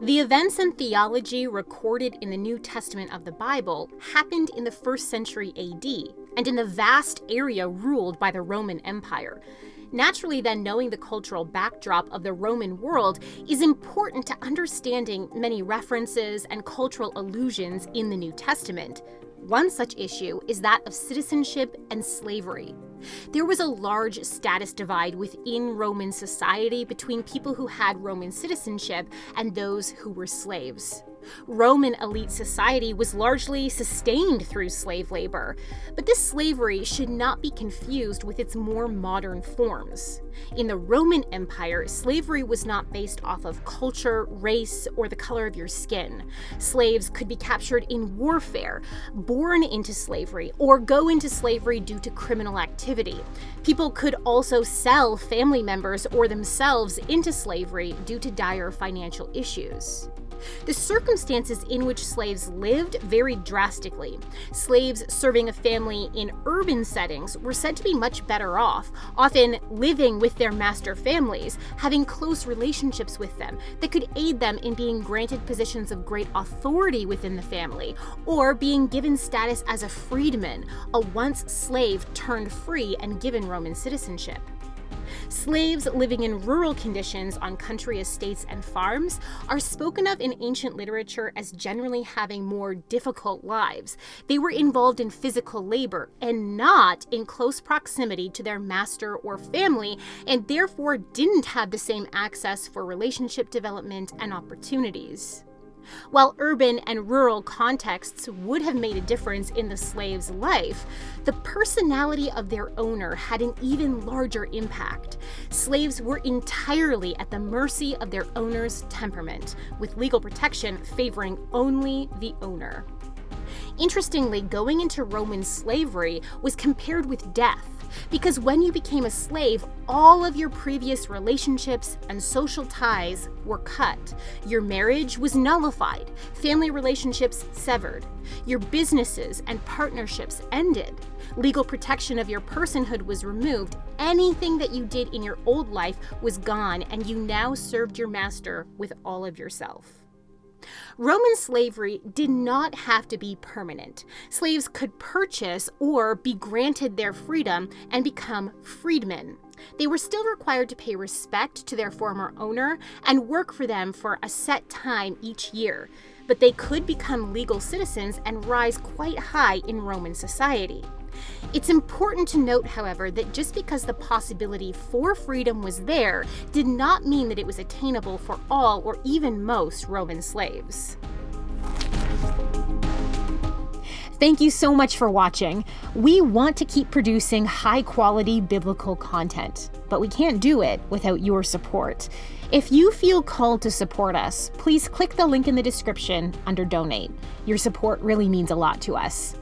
The events and theology recorded in the New Testament of the Bible happened in the 1st century AD and in the vast area ruled by the Roman Empire. Naturally, then, knowing the cultural backdrop of the Roman world is important to understanding many references and cultural allusions in the New Testament. One such issue is that of citizenship and slavery. There was a large status divide within Roman society between people who had Roman citizenship and those who were slaves. Roman elite society was largely sustained through slave labor, but this slavery should not be confused with its more modern forms. In the Roman Empire, slavery was not based off of culture, race, or the color of your skin. Slaves could be captured in warfare, born into slavery, or go into slavery due to criminal activity. People could also sell family members or themselves into slavery due to dire financial issues. The circumstances in which slaves lived varied drastically. Slaves serving a family in urban settings were said to be much better off, often living with their master families, having close relationships with them that could aid them in being granted positions of great authority within the family, or being given status as a freedman, a once slave turned free and given Roman citizenship. Slaves living in rural conditions on country estates and farms are spoken of in ancient literature as generally having more difficult lives. They were involved in physical labor and not in close proximity to their master or family, and therefore didn't have the same access for relationship development and opportunities. While urban and rural contexts would have made a difference in the slave's life, the personality of their owner had an even larger impact. Slaves were entirely at the mercy of their owner's temperament, with legal protection favoring only the owner. Interestingly, going into Roman slavery was compared with death, because when you became a slave, all of your previous relationships and social ties were cut. Your marriage was nullified, family relationships severed. Your businesses and partnerships ended. Legal protection of your personhood was removed. Anything that you did in your old life was gone, and you now served your master with all of yourself. Roman slavery did not have to be permanent. Slaves could purchase or be granted their freedom and become freedmen. They were still required to pay respect to their former owner and work for them for a set time each year, but they could become legal citizens and rise quite high in Roman society. It's important to note, however, that just because the possibility for freedom was there did not mean that it was attainable for all or even most Roman slaves. Thank you so much for watching. We want to keep producing high-quality biblical content, but we can't do it without your support. If you feel called to support us, please click the link in the description under Donate. Your support really means a lot to us.